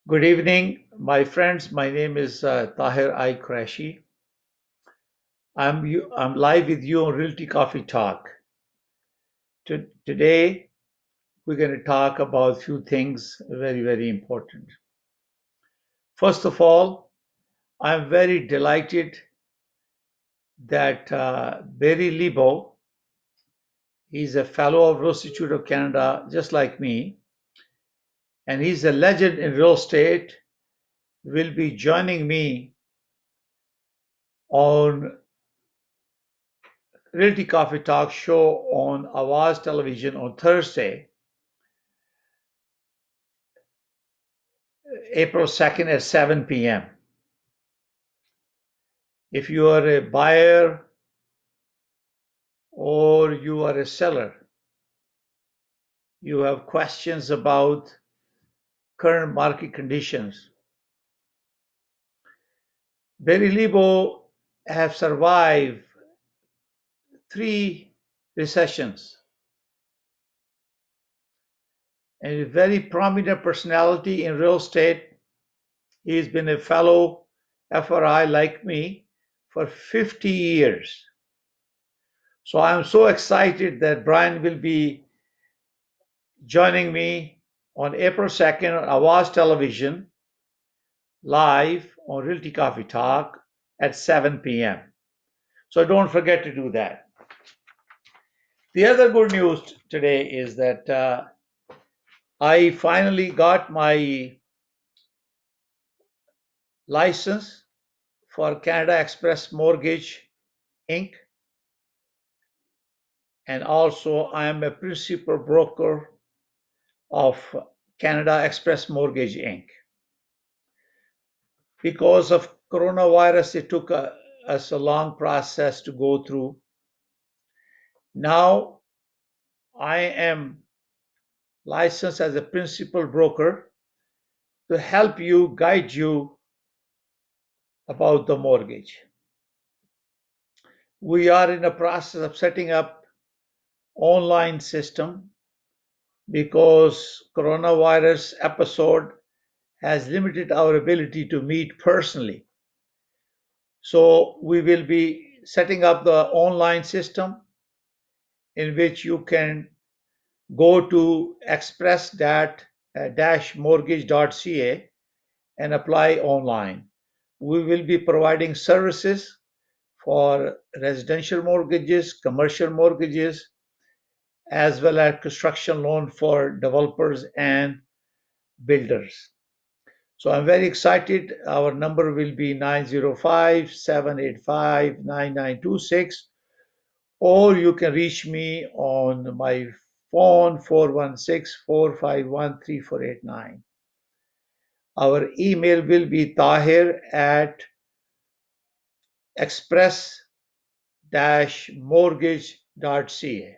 Good evening, my friends. My name is Tahir Qureshi. I'm live with you on Realty Coffee Talk. Today, we're going to talk about a few things very important. First of all, I'm very delighted that Barry Lebo, he's a fellow of Real Institute of Canada, just like me, and he's a legend in real estate, will be joining me on Realty Coffee Talk show on Awaz Television on Thursday, April 2nd at 7 p.m. If you are a buyer or you are a seller, you have questions about current market conditions. Barry Lebo have survived 3 recessions and a very prominent personality in real estate. He's been a fellow FRI like me for 50 years. So I'm so excited that Brian will be joining me on April 2nd on Awaz Television, live on Realty Coffee Talk at 7 p.m. So don't forget to do that. The other good news today is that I finally got my license for Canada Express Mortgage Inc. And also I am a principal broker of Canada Express Mortgage Inc. Because of coronavirus, it took us a long process to go through. Now I am licensed as a principal broker to help you, guide you about the mortgage. We are in the process of setting up online system because coronavirus episode has limited our ability to meet personally. So we will be setting up the online system in which you can go to express-mortgage.ca and apply online. We will be providing services for residential mortgages, commercial mortgages, as well as construction loan for developers and builders. So I'm very excited. Our number will be 905-785-9926, or you can reach me on my phone 416-451-3489. Our email will be tahir at express-mortgage.ca.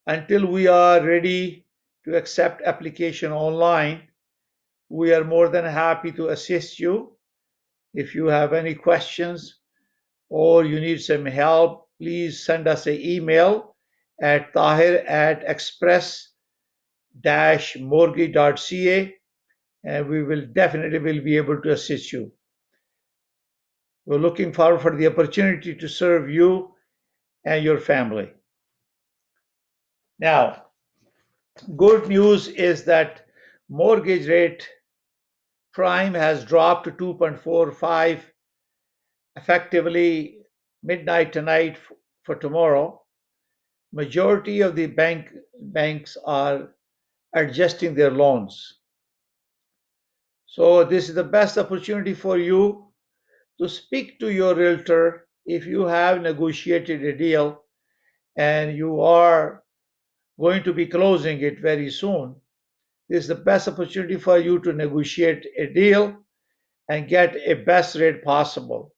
Until we are ready to accept application online, we are more than happy to assist you. If you have any questions or you need some help, please send us an email at tahir at express-mortgage.ca, and we will definitely be able to assist you. We're looking forward for the opportunity to serve you and your family. Now, good news is that mortgage rate prime has dropped to 2.45 effectively midnight tonight for tomorrow. Majority of the banks are adjusting their loans. So this is the best opportunity for you to speak to your realtor if you have negotiated a deal and you are going to be closing it very soon. This is the best opportunity for you to negotiate a deal and get a best rate possible.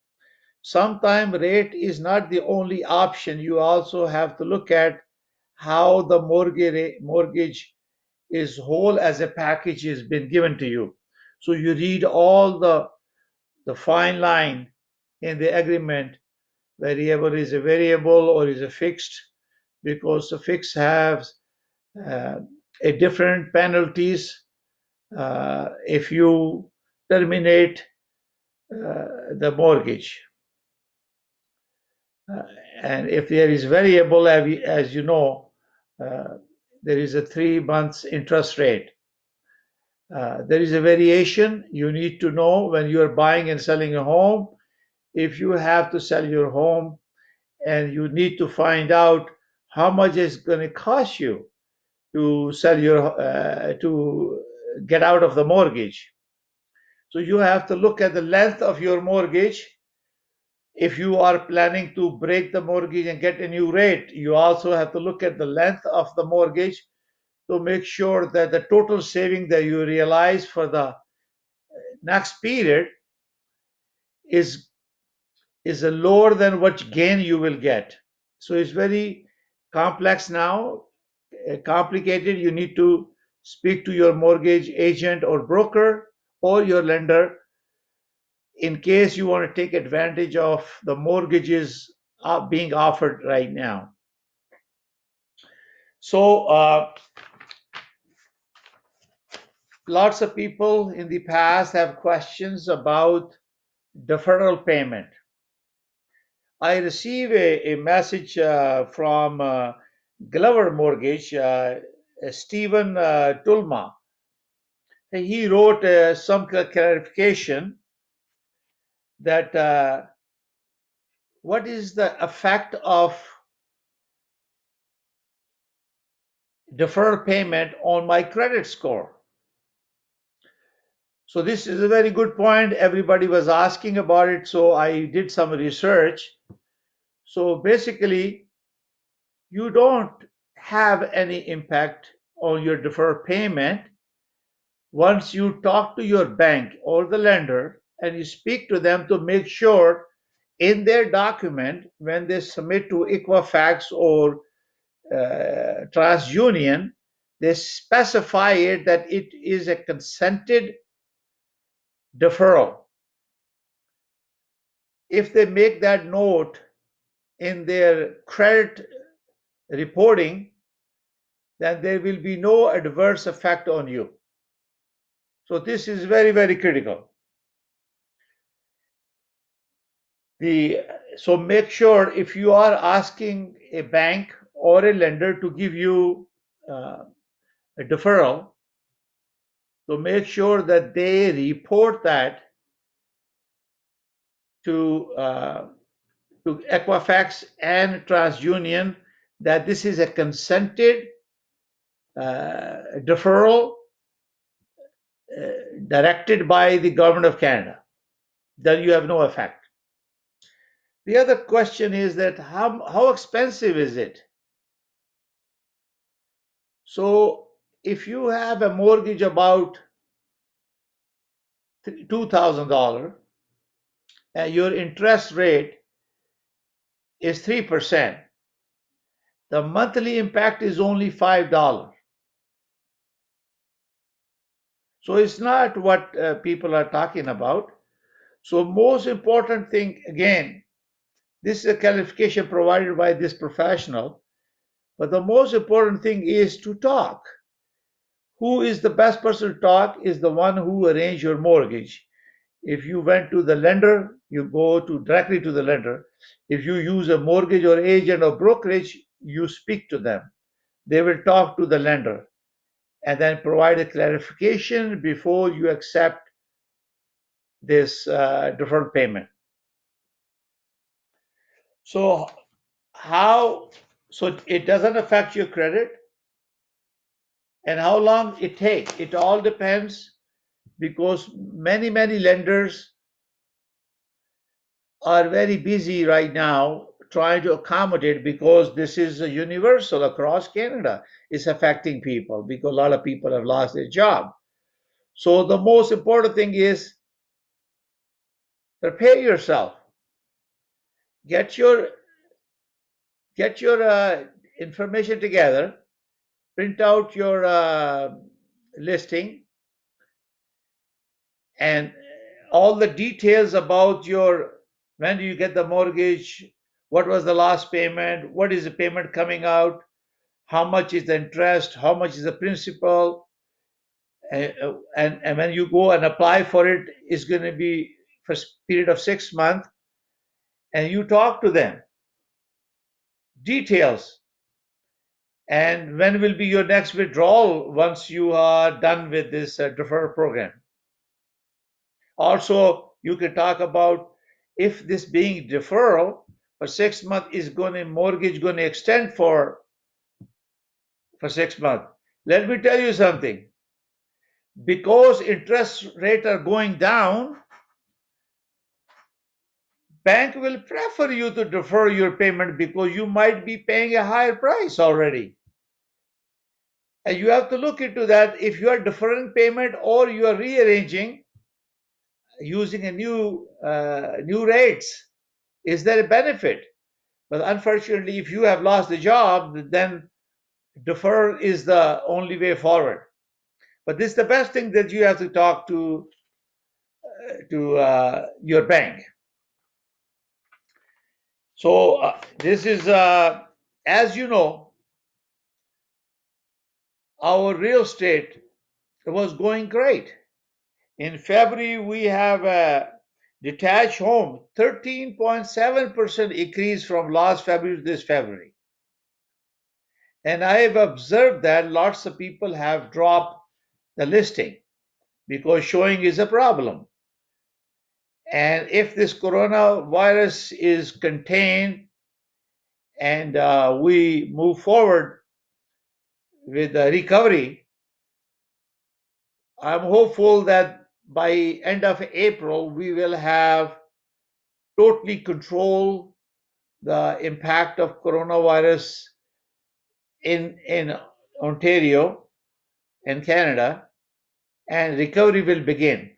Sometimes rate is not the only option. You also have to look at how the mortgage is whole as a package has been given to you. So you read all the fine line in the agreement. Variable is a variable or is a fixed, because the fixed has a different penalties if you terminate the mortgage. Uh, and if there is variable, as you know, uh, there is a 3 months interest rate. There is a variation. You need to know when you are buying and selling a home, if you have to sell your home, and you need to find out how much it's going to cost you to sell to get out of the mortgage. So you have to look at the length of your mortgage. If you are planning to break the mortgage and get a new rate, you also have to look at the length of the mortgage to make sure that the total saving that you realize for the next period is a lower than what gain you will get. So it's very complex now, complicated. You need to speak to your mortgage agent or broker or your lender in case you want to take advantage of the mortgages being offered right now. So lots of people in the past have questions about deferral payment. I received a message from Glover Mortgage, Stephen Tulma. He wrote some clarification that what is the effect of deferred payment on my credit score. So this is a very good point. Everybody was asking about it, so I did some research. So basically, you don't have any impact on your deferred payment once you talk to your bank or the lender and you speak to them to make sure in their document when they submit to Equifax or TransUnion, they specify it that it is a consented deferral. If they make that note in their credit reporting, then there will be no adverse effect on you. So this is very, very critical. So make sure if you are asking a bank or a lender to give you a deferral, so make sure that they report that to Equifax and TransUnion that this is a consented deferral directed by the government of Canada. Then you have no effect. The other question is that how expensive is it? So if you have a mortgage about $2,000 and your interest rate is 3%, the monthly impact is only $5. So it's not what people are talking about. So most important thing, again, this is a clarification provided by this professional, but the most important thing is to talk. Who is the best person to talk is the one who arranged your mortgage. If you went to the lender, you go directly to the lender. If you use a mortgage or agent or brokerage, you speak to them. They will talk to the lender and then provide a clarification before you accept this deferred payment. So so it doesn't affect your credit and how long it takes. It all depends because many lenders are very busy right now trying to accommodate because this is a universal across Canada. It's affecting people because a lot of people have lost their job. So the most important thing is prepare yourself. Get your information together. Print out your listing and all the details about when do you get the mortgage, what was the last payment, what is the payment coming out, how much is the interest, how much is the principal, And when you go and apply for it, it's going to be for a period of 6 months, and you talk to them details. And when will be your next withdrawal once you are done with this deferral program? Also, you can talk about if this being deferral for 6 months is going to mortgage going to extend for 6 months. Let me tell you something. Because interest rates are going down, bank will prefer you to defer your payment because you might be paying a higher price already. And you have to look into that if you are deferring payment or you are rearranging using a new rates. Is there a benefit? But unfortunately, if you have lost the job, then defer is the only way forward. But this is the best thing that you have to talk to your bank. So this is, as you know, our real estate was going great. In February, we have a detached home, 13.7% increase from last February to this February. And I have observed that lots of people have dropped the listing because showing is a problem. And if this coronavirus is contained and we move forward with the recovery, I'm hopeful that by end of April we will have totally control the impact of coronavirus in Ontario and Canada, and recovery will begin.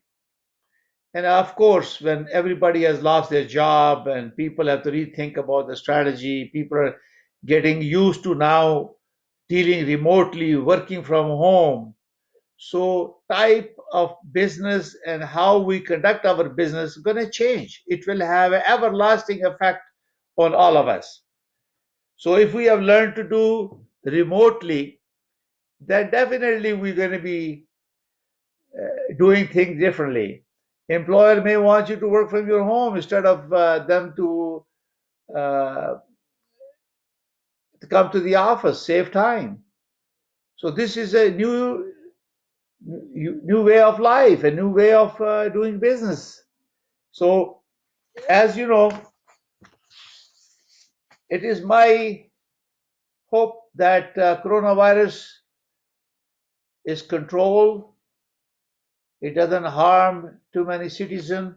And of course, when everybody has lost their job and people have to rethink about the strategy, people are getting used to now dealing remotely, working from home. So type of business and how we conduct our business is going to change. It will have an everlasting effect on all of us. So if we have learned to do remotely, then definitely we're going to be doing things differently. Employer may want you to work from your home instead of them uh, to come to the office, save time. So this is a new way of life, a new way of doing business. So as you know, it is my hope that coronavirus is controlled. It doesn't harm too many citizens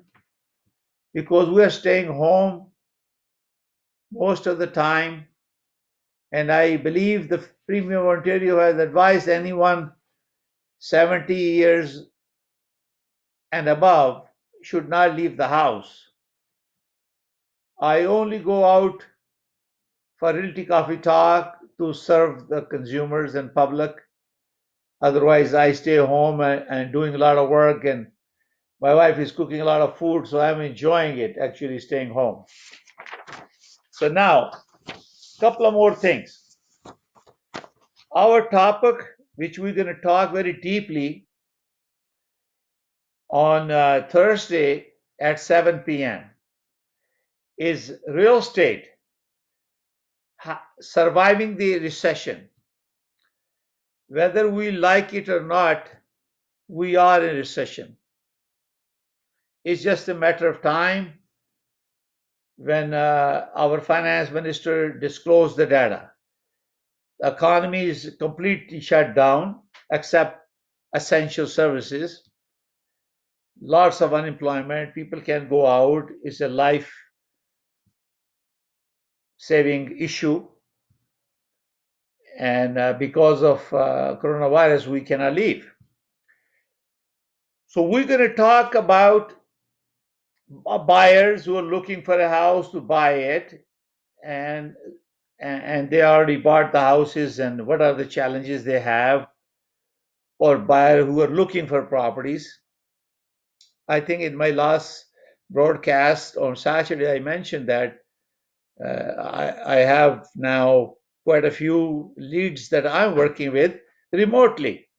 because we are staying home most of the time. And I believe the Premier of Ontario has advised anyone 70 years and above should not leave the house. I only go out for Realty Coffee Talk to serve the consumers and public. Otherwise, I stay home and doing a lot of work, and my wife is cooking a lot of food, so I'm enjoying it, actually staying home. So now, a couple of more things. Our topic, which we're going to talk very deeply on Thursday at 7 p.m., is real estate surviving the recession. Whether we like it or not, we are in recession. It's just a matter of time when our finance minister disclosed the data. The economy is completely shut down except essential services. Lots of unemployment. People can't go out. It's a life saving issue. And because of coronavirus, we cannot leave. So we're going to talk about buyers who are looking for a house to buy it, and they already bought the houses, and what are the challenges they have, or buyers who are looking for properties. I think in my last broadcast on Saturday, I mentioned that I have now quite a few leads that I'm working with remotely.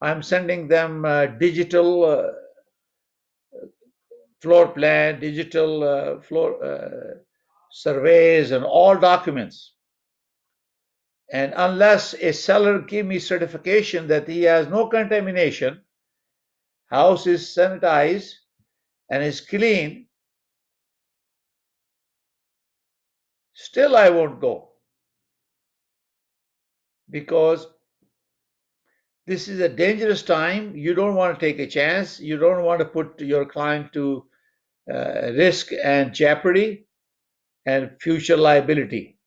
I'm sending them digital floor plan, digital floor surveys, and all documents. And unless a seller give me certification that he has no contamination, house is sanitized and is clean, still I won't go, because this is a dangerous time. You don't want to take a chance. You don't want to put your client to risk and jeopardy and future liability.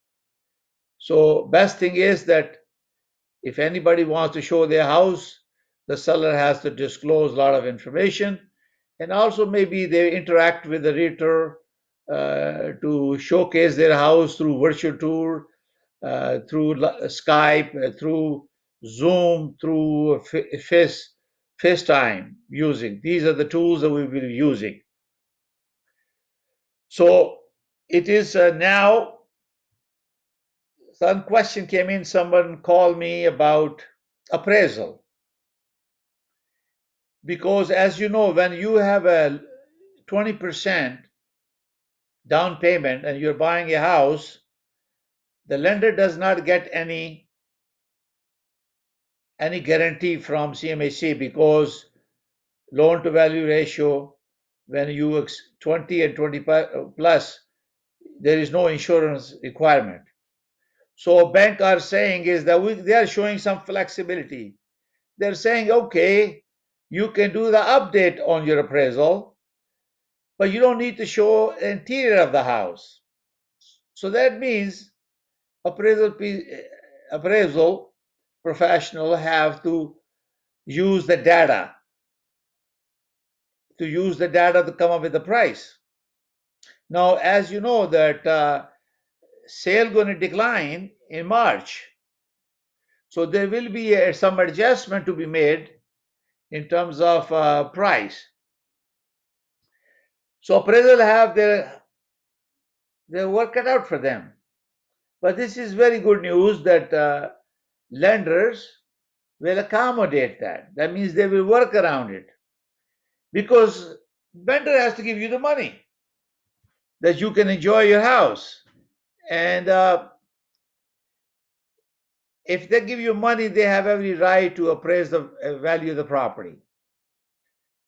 So best thing is that if anybody wants to show their house, the seller has to disclose a lot of information, and also maybe they interact with the realtor to showcase their house through virtual tour, through Skype, through Zoom, through FaceTime using. These are the tools that we will be using. So it is now, some question came in, someone called me about appraisal. Because as you know, when you have a 20% down payment and you're buying a house, the lender does not get any guarantee from CMHC, because loan to value ratio, when you 20 and 25 plus, there is no insurance requirement. So bank are saying is that they are showing some flexibility. They're saying, okay, you can do the update on your appraisal, but you don't need to show interior of the house. So that means appraisal appraisal professional have to use the data to come up with the price. Now, as you know that sale going to decline in March, so there will be some adjustment to be made in terms of price. So appraisal have their work cut out for them. But this is very good news that lenders will accommodate that. That means they will work around it, because vendor has to give you the money that you can enjoy your house. And if they give you money, they have every right to appraise the value of the property.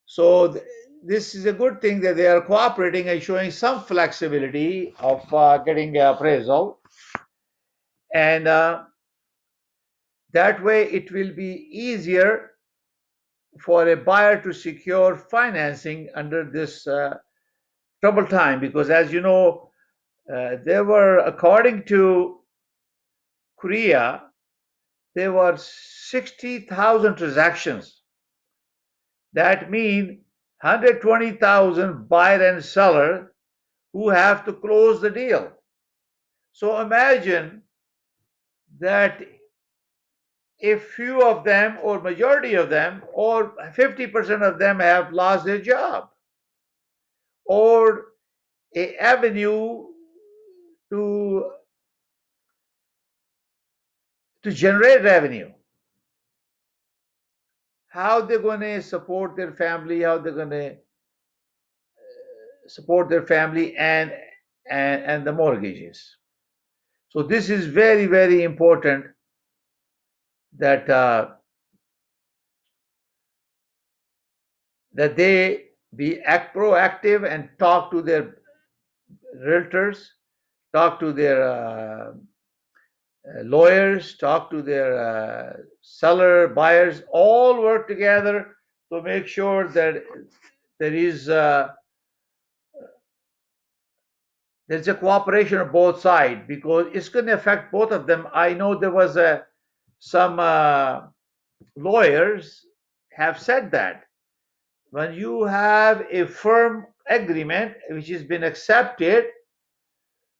So this is a good thing that they are cooperating and showing some flexibility of getting appraisal. And that way it will be easier for a buyer to secure financing under this troubled time, because as you know, there were, according to Korea, there were 60,000 transactions. That means 120,000 buyer and seller who have to close the deal. So imagine that if few of them, or majority of them, or 50% of them have lost their job, or a avenue to generate revenue, how they're going to support their family, and the mortgages. So this is very, very important that that they be proactive and talk to their realtors, talk to their lawyers, talk to their seller, buyers, all work together to make sure that there is there's a cooperation of both sides, because it's going to affect both of them. I know there was some lawyers have said that when you have a firm agreement which has been accepted,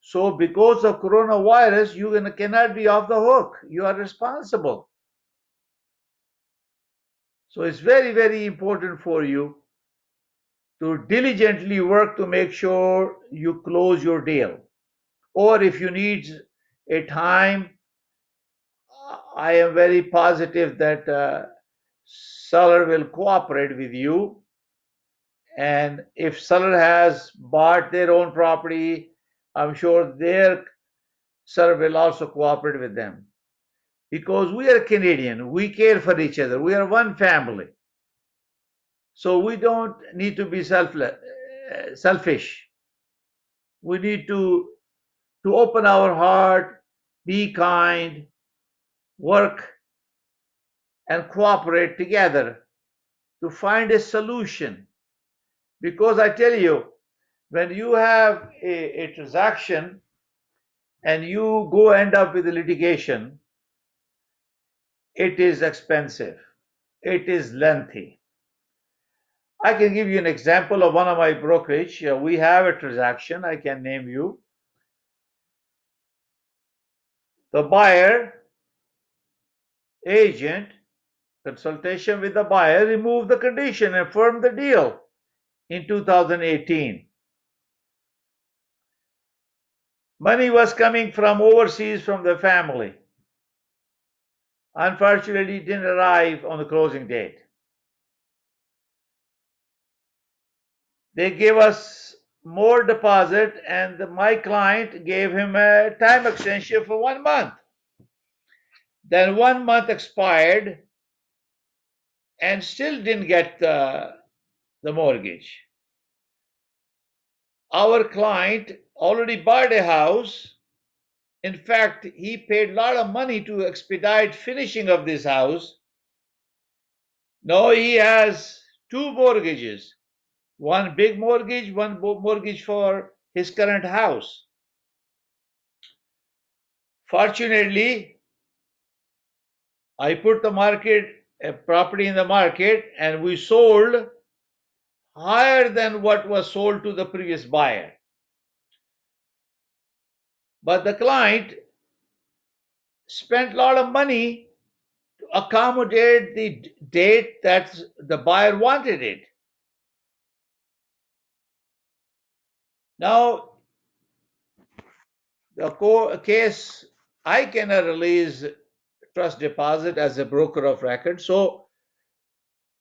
so because of coronavirus, you cannot be off the hook. You are responsible. So it's very, very important for you to diligently work to make sure you close your deal. Or if you need a time, I am very positive that seller will cooperate with you. And if seller has bought their own property, I'm sure their seller will also cooperate with them. Because we are Canadian, we care for each other. We are one family. So we don't need to be selfish. We need to open our heart, be kind, work, and cooperate together to find a solution. Because I tell you, when you have a transaction and you go end up with a litigation, it is expensive, it is lengthy. I can give you an example of one of my brokerage. We have a transaction, I can name you. The buyer, agent, consultation with the buyer, removed the condition and firmed the deal in 2018. Money was coming from overseas from the family. Unfortunately, it didn't arrive on the closing date. They gave us more deposit, and my client gave him a time extension for 1 month. Then 1 month expired and still didn't get the mortgage. Our client already bought a house. In fact, he paid a lot of money to expedite finishing of this house. Now he has two mortgages, one big mortgage, one mortgage for his current house. Fortunately, I put the market a property in the market and we sold higher than what was sold to the previous buyer. But the client spent a lot of money to accommodate the date that the buyer wanted it. Now, the case, I cannot release trust deposit as a broker of record. So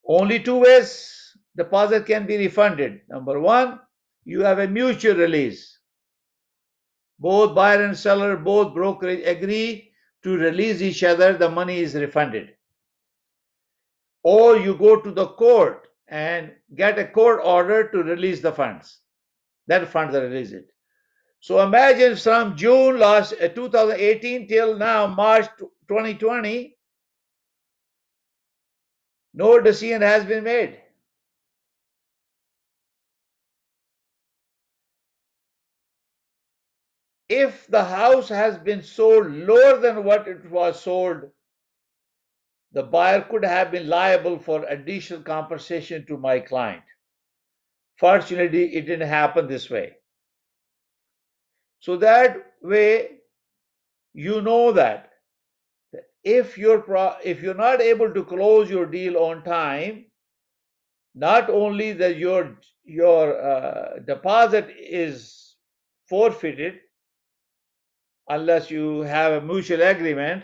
only two ways deposit can be refunded. Number one, you have a mutual release. Both buyer and seller, both brokerage agree to release each other, the money is refunded. Or you go to the court and get a court order to release the funds. That fund that release it. So imagine from June 2018 till now March 2020, no decision has been made. If the house has been sold lower than what it was sold, the buyer could have been liable for additional compensation to my client. Fortunately, it didn't happen this way. So that way, you know that if you're not able to close your deal on time, not only that your deposit is forfeited unless you have a mutual agreement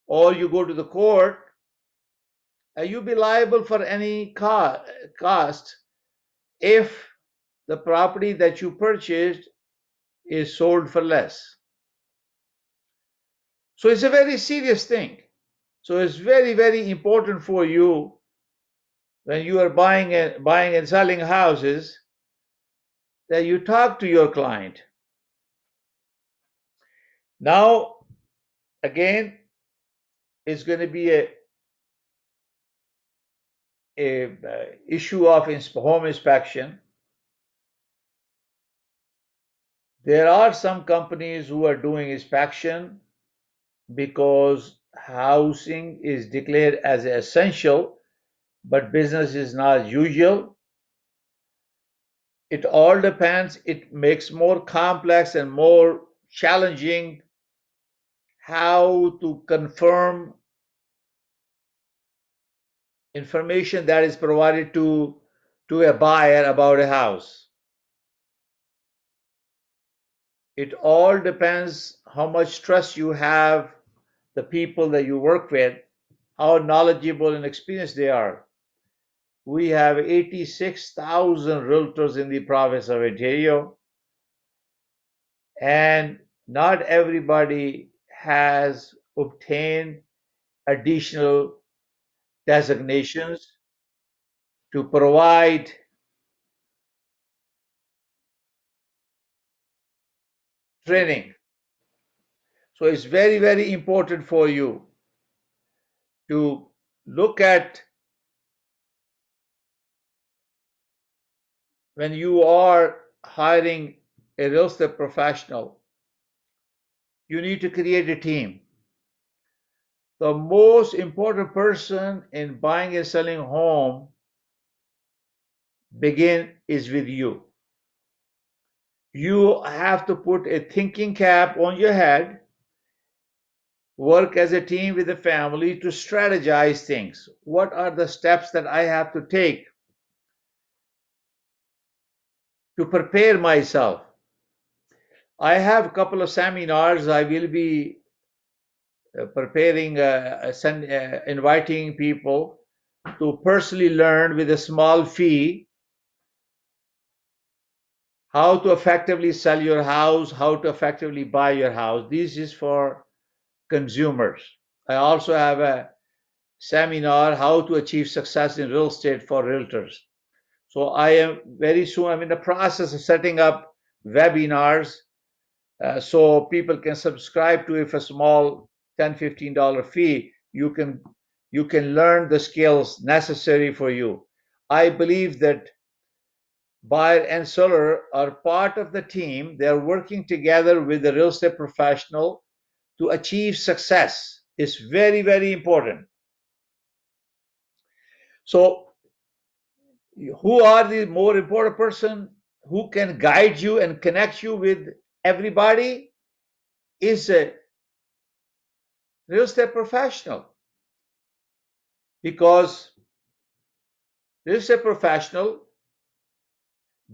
or you go to the court, you'll be liable for any cost if the property that you purchased is sold for less. So it's a very serious thing. So it's very, very important for you when you are buying and selling houses that you talk to your client. Now, again, it's going to be a issue of home inspection. There are some companies who are doing inspection because housing is declared as essential, but business is not usual. It all depends. It makes more complex and more challenging how to confirm information that is provided to a buyer about a house. It all depends how much trust you have the people that you work with how knowledgeable and experienced they are. We have 86,000 realtors in the province of Ontario, and not everybody has obtained additional designations to provide training. So it's very, very important for you to look at when you are hiring a real estate professional, you need to create a team. The most important person in buying and selling home begin is with you. You have to put a thinking cap on your head, work as a team with the family to strategize things. What are the steps that I have to take to prepare myself? I have a couple of seminars I will be preparing, inviting people to personally learn with a small fee how to effectively sell your house, how to effectively buy your house. This is for consumers. I also have a seminar how to achieve success in real estate for realtors. So I am very soon, I'm in the process of setting up webinars so people can subscribe to it for a small $10, $15 fee. You can learn the skills necessary for you. I believe that buyer and seller are part of the team. They're working together with the real estate professional to achieve success. It's very, very important. So who are the more important person who can guide you and connect you with everybody is a real estate professional, because real estate professional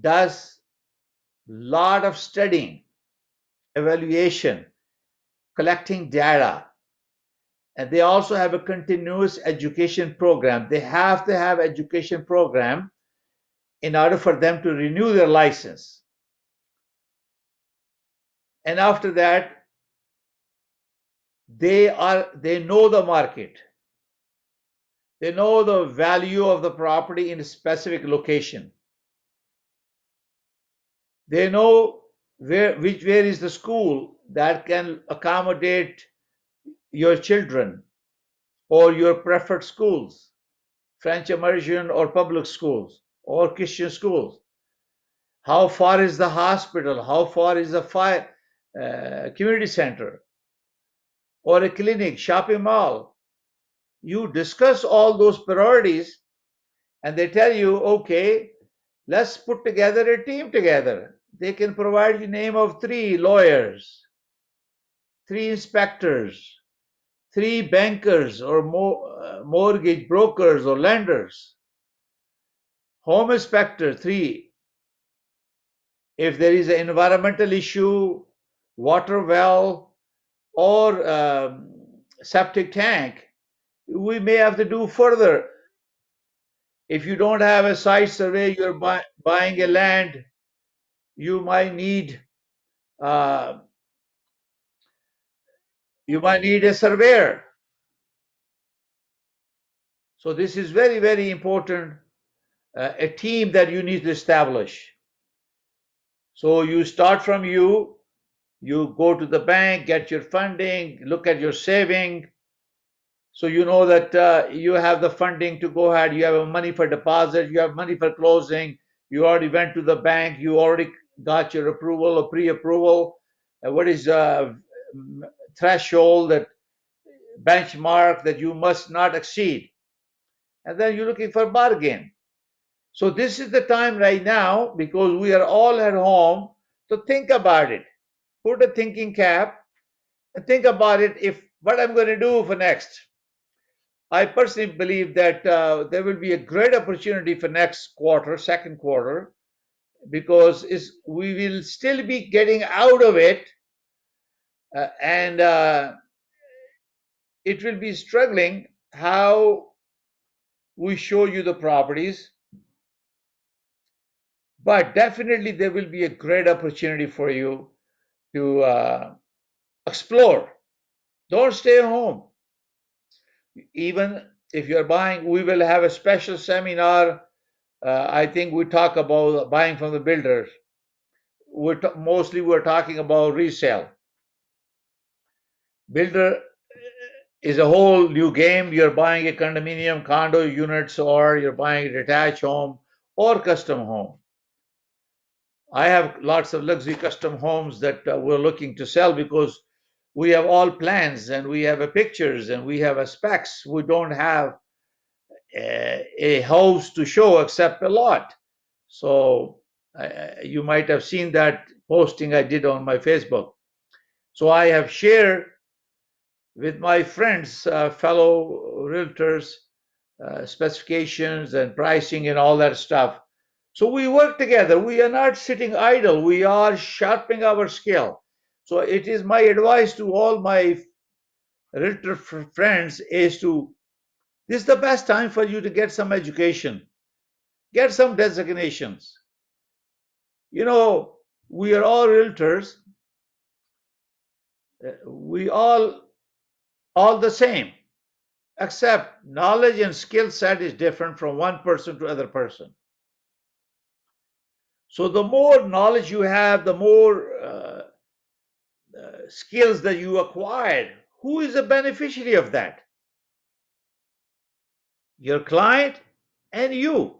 does lot of studying, evaluation, collecting data, and they also have a continuous education program. They have to have education program in order for them to renew their license. And after that, they know the market. They know the value of the property in a specific location. They know where is the school that can accommodate your children, or your preferred schools, French immersion or public schools or Christian schools. How far is the hospital? How far is the community center or a clinic, shopping mall? You discuss all those priorities, and they tell you, okay, let's put together a team together. They can provide you name of 3 lawyers, 3 inspectors, 3 bankers or mortgage brokers or lenders, home inspector, 3. If there is an environmental issue, water well, or septic tank, we may have to do further. If you don't have a site survey, you're buying a land, you might need uh, a surveyor. So this is very, very important, a team that you need to establish. So you start from you go to the bank, get your funding, look at your saving. So you know that you have the funding to go ahead. You have money for deposit, you have money for closing. You already went to the bank, you already got your approval or pre-approval. What is threshold, that benchmark that you must not exceed? And then you're looking for bargain. So this is the time right now, because we are all at home, to think about it. Put a thinking cap and think about it, if what I'm going to do for next. I personally believe that there will be a great opportunity for next quarter, second quarter, because we will still be getting out of it, and it will be struggling. how we show you the properties, but definitely there will be a great opportunity for you to explore. Don't stay home. Even if you're buying, we will have a special seminar. I think we talk about buying from the builders. Mostly we're talking about resale. Builder is a whole new game. You're buying a condominium, condo units, or you're buying a detached home or custom home. I have lots of luxury custom homes that we're looking to sell because we have all plans and we have a pictures and we have a specs. We don't have a house to show except a lot. So you might have seen that posting I did on my Facebook. So I have shared with my friends, fellow realtors, specifications and pricing and all that stuff. So we work together. We are not sitting idle. We are sharpening our skill. So it is my advice to all my realtor friends is to this is the best time for you to get some education, get some designations. You know, we are all realtors. We all the same, except knowledge and skill set is different from one person to other person. So the more knowledge you have, the more skills that you acquired. Who is the beneficiary of that? Your client and you,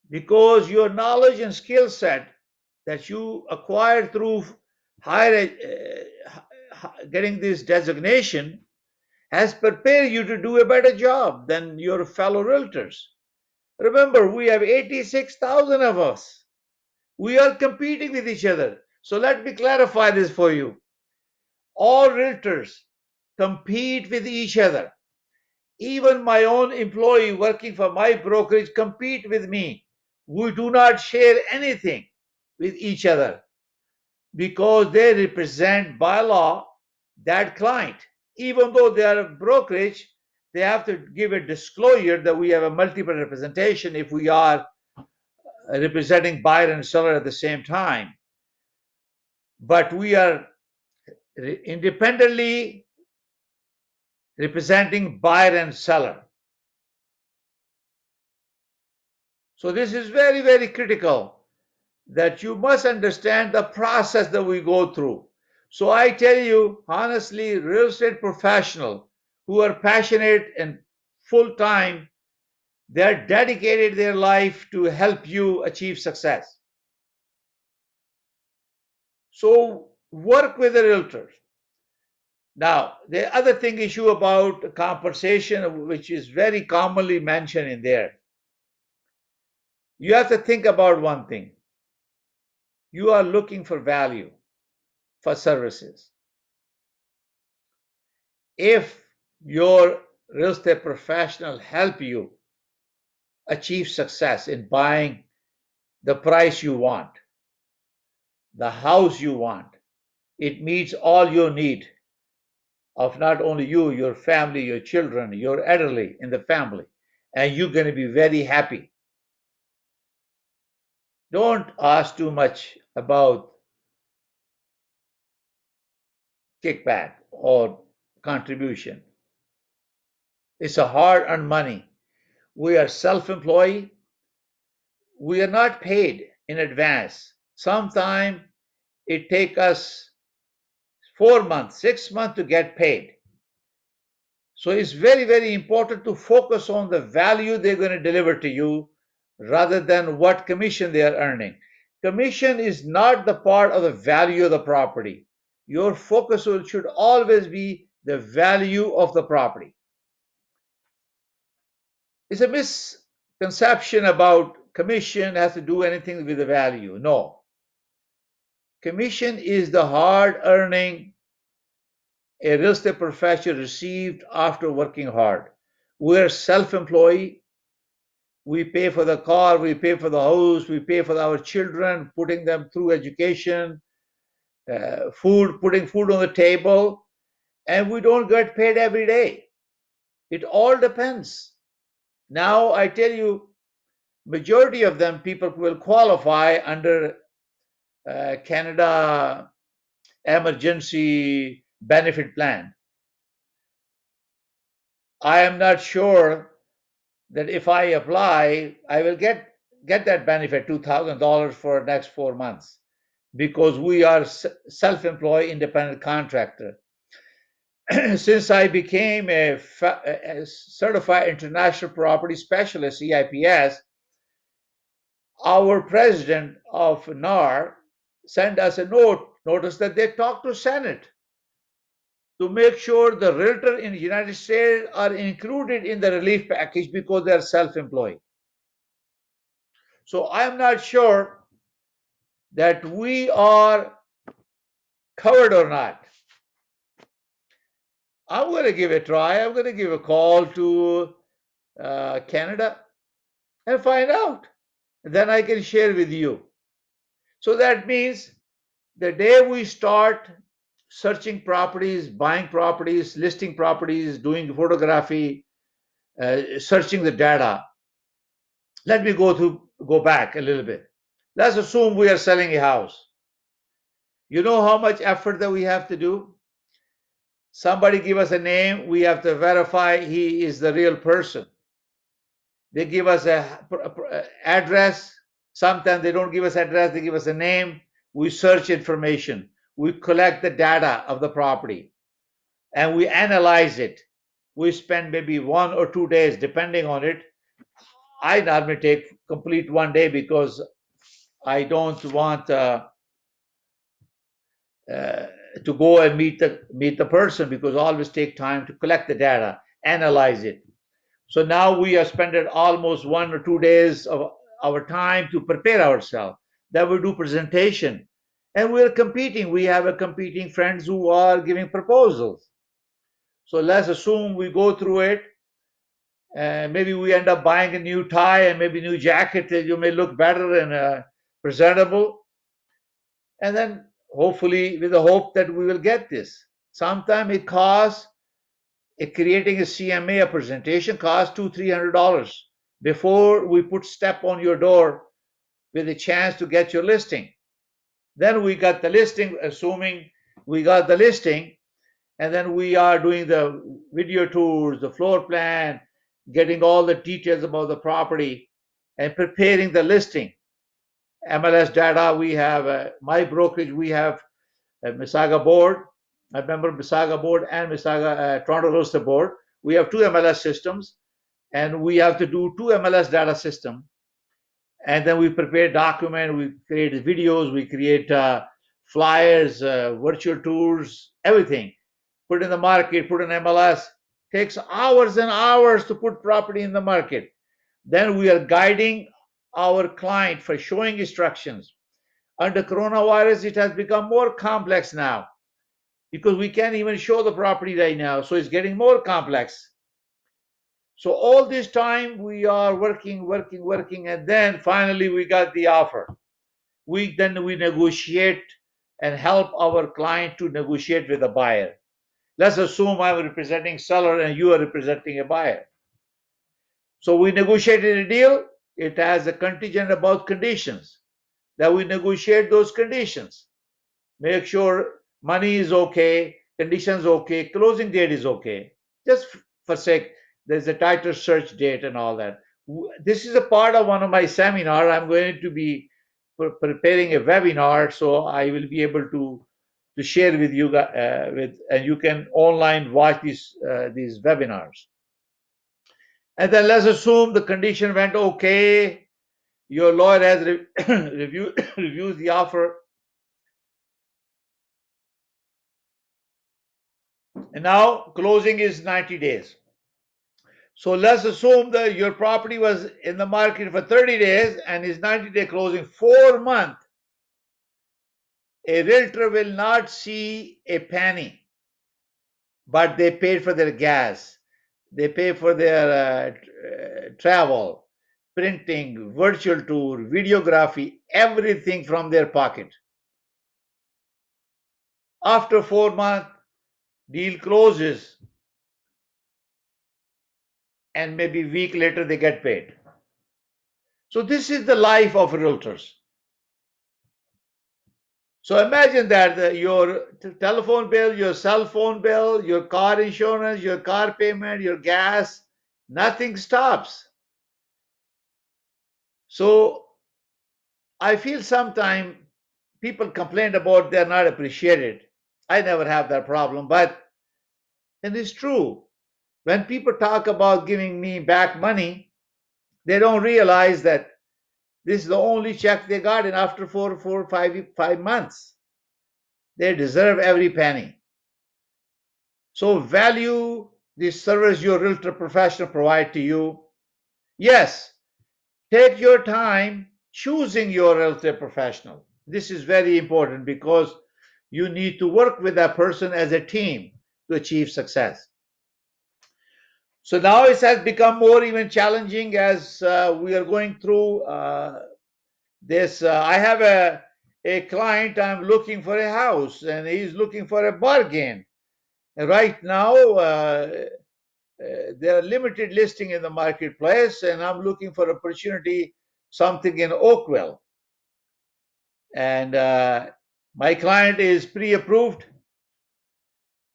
because your knowledge and skill set that you acquired through higher getting this designation has prepared you to do a better job than your fellow realtors. Remember, we have 86,000 of us. We are competing with each other. So let me clarify this for you. All realtors compete with each other. Even my own employee working for my brokerage compete with me. We do not share anything with each other because they represent by law that client. Even though they are a brokerage, they have to give a disclosure that we have a multiple representation if we are representing buyer and seller at the same time. But we are independently representing buyer and seller. So this is very, very critical that you must understand the process that we go through. So I tell you, honestly, real estate professionals who are passionate and full time, they're dedicated their life to help you achieve success. So work with the realtors. Now, the other thing issue about compensation, which is very commonly mentioned in there, you have to think about one thing. You are looking for value for services. If your real estate professional help you achieve success in buying the price you want, the house you want, it meets all your need of not only you, your family, your children, your elderly in the family, and you're going to be very happy. Don't ask too much about kickback or contribution. It's a hard earned money. We are self employed. We are not paid in advance. Sometimes it takes us 4 months, 6 months to get paid. So it's very, very important to focus on the value they're going to deliver to you rather than what commission they are earning. Commission is not the part of the value of the property. Your focus should always be the value of the property. It's a misconception about commission has to do anything with the value. No. Commission is the hard earning a real estate professional received after working hard. We're self-employed. We pay for the car, we pay for the house, we pay for our children, putting them through education, food, putting food on the table, and we don't get paid every day. It all depends. Now I tell you, majority of them people will qualify under Canada emergency benefit plan. I am not sure that if I apply, I will get that benefit, $2,000 for the next 4 months, because we are self-employed independent contractor. Since I became a certified international property specialist, CIPS, our president of NAR sent us a notice that they talked to Senate to make sure the realtor in the United States are included in the relief package because they are self-employed. So I'm not sure that we are covered or not. I'm going to give it a try. I'm going to give a call to Canada and find out. Then I can share with you. So that means the day we start searching properties, buying properties, listing properties, doing photography, searching the data, let me go back a little bit. Let's assume we are selling a house. You know how much effort that we have to do? Somebody give us a name, we have to verify he is the real person. They give us a address. Sometimes they don't give us address, they give us a name. We search information. We collect the data of the property and we analyze it. We spend maybe 1 or 2 days depending on it. I normally take complete 1 day because I don't want uh, to go and meet the person, because I always take time to collect the data, analyze it. So now we have spent almost 1 or 2 days of our time to prepare ourselves. Then we do presentation, and we're competing. We have a competing friends who are giving proposals. So let's assume we go through it, and maybe we end up buying a new tie and maybe new jacket that you may look better and presentable. And then hopefully with the hope that we will get this. Sometimes it costs, creating a CMA, a presentation costs $200-300 before we put step on your door with a chance to get your listing. Then we got the listing, assuming we got the listing, and then we are doing the video tours, the floor plan, getting all the details about the property, and preparing the listing. MLS data, we have my brokerage, we have a Mississauga board. I remember Mississauga board and Mississauga Toronto Real Estate board. We have two MLS systems, and we have to do two MLS data system. And then we prepare document, we create videos, we create flyers, virtual tours, everything. Put in the market, put in MLS. Takes hours and hours to put property in the market. Then we are guiding our client for showing instructions. Under coronavirus, it has become more complex now because we can't even show the property right now. So it's getting more complex. So all this time we are working, and then finally we got the offer. Then we negotiate and help our client to negotiate with the buyer. Let's assume I'm representing seller and you are representing a buyer. So we negotiated a deal. It has a contingent about conditions. That we negotiate those conditions. Make sure money is okay, conditions okay, closing date is okay. Just for sake, there's a title search date and all that. This is a part of one of my seminar. I'm going to be preparing a webinar, so I will be able to share with you and you can online watch these webinars. And then let's assume the condition went okay. Your lawyer has reviews the offer. And now closing is 90 days. So let's assume that your property was in the market for 30 days and is 90-day closing 4 months. A realtor will not see a penny, but they paid for their gas. They pay for their travel, printing, virtual tour, videography, everything from their pocket. After 4 months, deal closes. and maybe a week later they get paid. So this is the life of realtors. So imagine that your telephone bill, your cell phone bill, your car insurance, your car payment, your gas, nothing stops. So I feel sometimes people complain about they're not appreciated. I never have that problem, but and it's true. When people talk about giving me back money, they don't realize that this is the only check they got in after 5 months. They deserve every penny. So value the service your realtor professional provide to you. Yes, take your time choosing your realtor professional. This is very important because you need to work with that person as a team to achieve success. So now it has become more even challenging as we are going through this. I have a client, I'm looking for a house and he's looking for a bargain. And right now, there are limited listing in the marketplace and I'm looking for opportunity, something in Oakville. And my client is pre-approved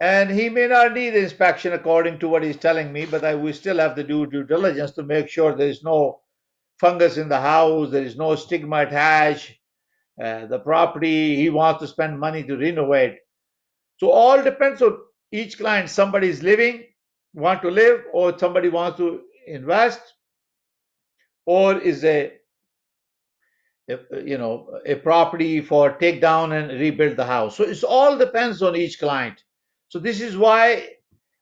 and he may not need inspection according to what he's telling me, but we still have to do due diligence to make sure there is no fungus in the house, there is no stigma attached, the property, he wants to spend money to renovate. So all depends on each client. Somebody is living, want to live, or somebody wants to invest, or is a property for take down and rebuild the house. So it all depends on each client. So this is why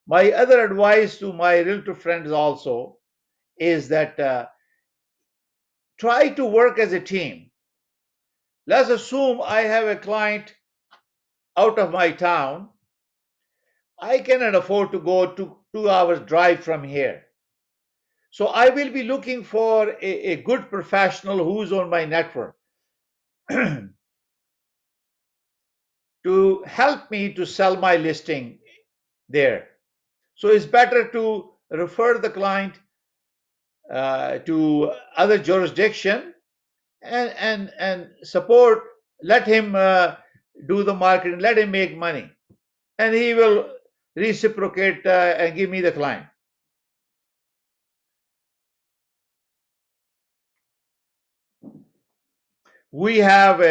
my other advice to my realtor friends also is that try to work as a team. Let's assume I have a client out of my town. I cannot afford to go to 2 hours drive from here. So I will be looking for a good professional who's on my network to help me to sell my listing there. So it's better to refer the client to other jurisdiction and support. Let him do the marketing. Let him make money, and he will reciprocate and give me the client. We have,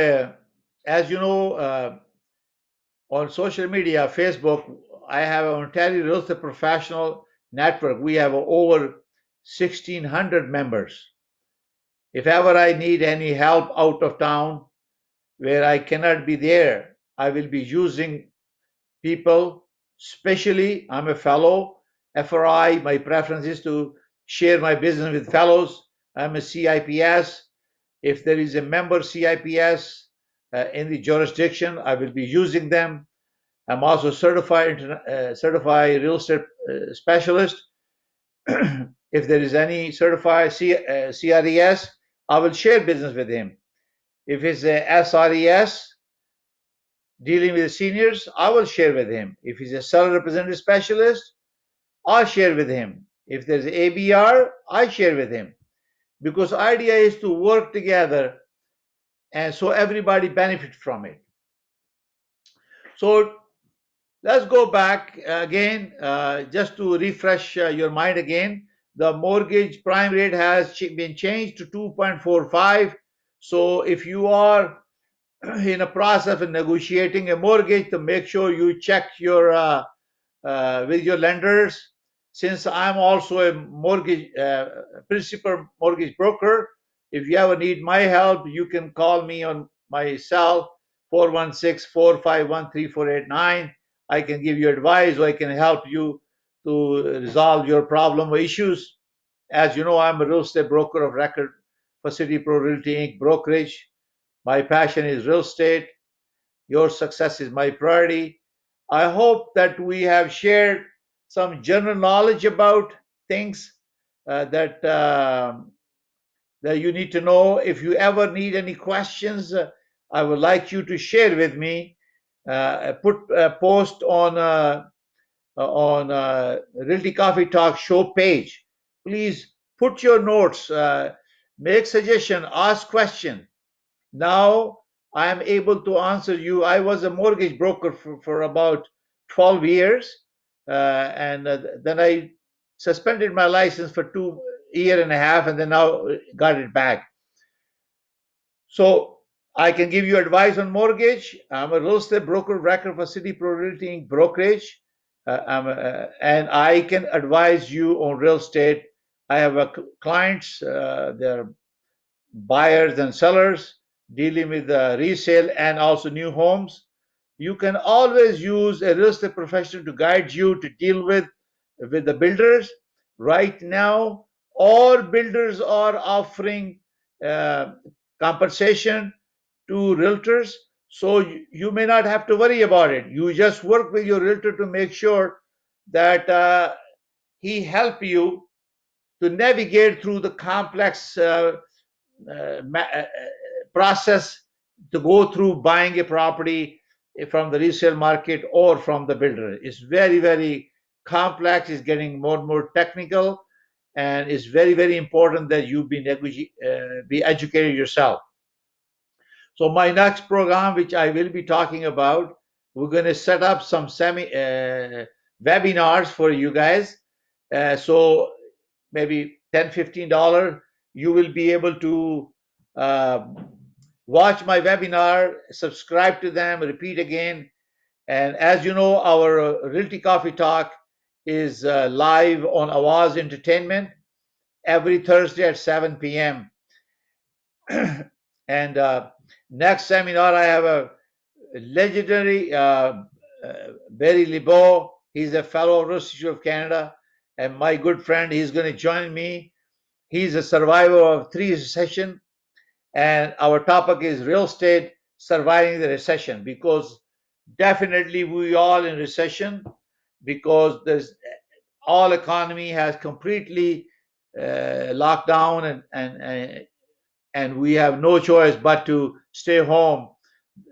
as you know, on social media, Facebook, I have an Ontario Realty Professional Network. We have over 1,600 members. If ever I need any help out of town where I cannot be there, I will be using people, especially I'm a fellow, FRI, my preference is to share my business with fellows. I'm a CIPS. If there is a member CIPS in the jurisdiction, I will be using them. I'm also certified real estate specialist. If there is any certified CRES, I will share business with him. If it's a SRES, dealing with seniors, I will share with him. If he's a seller representative specialist, I'll share with him. If there's ABR, I share with him. Because idea is to work together and so everybody benefit from it. So let's go back again, just to refresh your mind again. The mortgage prime rate has been changed to 2.45. So if you are in a process of negotiating a mortgage, to make sure you check your with your lenders. Since I'm also a mortgage principal mortgage broker, if you ever need my help, you can call me on my cell 416-451-3489. I can give you advice or I can help you to resolve your problem or issues. As you know, I'm a real estate broker of record for City Pro Realty Inc. Brokerage. My passion is real estate. Your success is my priority. I hope that we have shared some general knowledge about things that you need to know. If you ever need any questions, I would like you to share with me. Put a post on Realty Coffee Talk show page. please put your notes, make suggestion, ask question. Now I am able to answer you. I was a mortgage broker for about 12 years, and then I suspended my license for 2 years and a half, and then now got it back. So I can give you advice on mortgage. I'm a real estate broker record for City Pro Realty Inc. Brokerage, and I can advise you on real estate. I have clients, they're buyers and sellers dealing with resale and also new homes. You can always use a real estate professional to guide you to deal with the builders. Right now, all builders are offering uh, compensation to realtors, so you may not have to worry about it. You just work with your realtor to make sure that he help you to navigate through the complex process to go through buying a property from the resale market or from the builder. It's very, very complex. It's getting more and more technical, and it's very, very important that you be educated yourself. So my next program, which I will be talking about, we're going to set up some webinars for you guys. So maybe $10-15, you will be able to uh, watch my webinar, subscribe to them, repeat again. And as you know, our Realty Coffee Talk is live on Awaz Entertainment every Thursday at 7 p.m. And next seminar, I have a legendary Barry Lebeau. He's a fellow of the Institute of Canada, and my good friend. He's going to join me. He's a survivor of 3 recessions, and our topic is real estate surviving the recession, because definitely we all in recession, because there's all economy has completely locked down, and we have no choice but to stay home.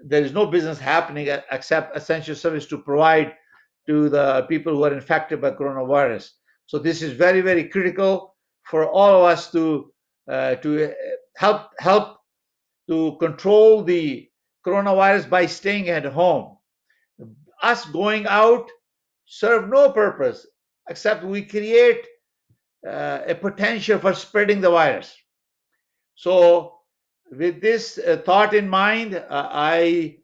There is no business happening except essential service to provide to the people who are infected by coronavirus. So this is very, very critical for all of us to help to control the coronavirus by staying at home. Us going out serve no purpose except we create a potential for spreading the virus. So, with this thought in mind, I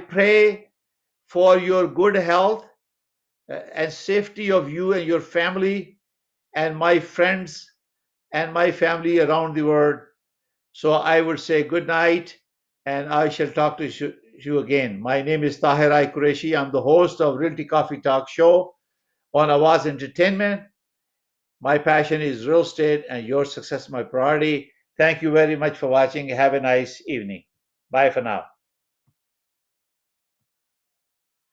pray for your good health and safety of you and your family and my friends and my family around the world. So I would say good night, and I shall talk to you again. My name is Tahir Qureshi. I'm the host of Realty Coffee Talk Show on Awaz Entertainment. My passion is real estate, and your success is my priority. Thank you very much for watching. Have a nice evening. Bye for now.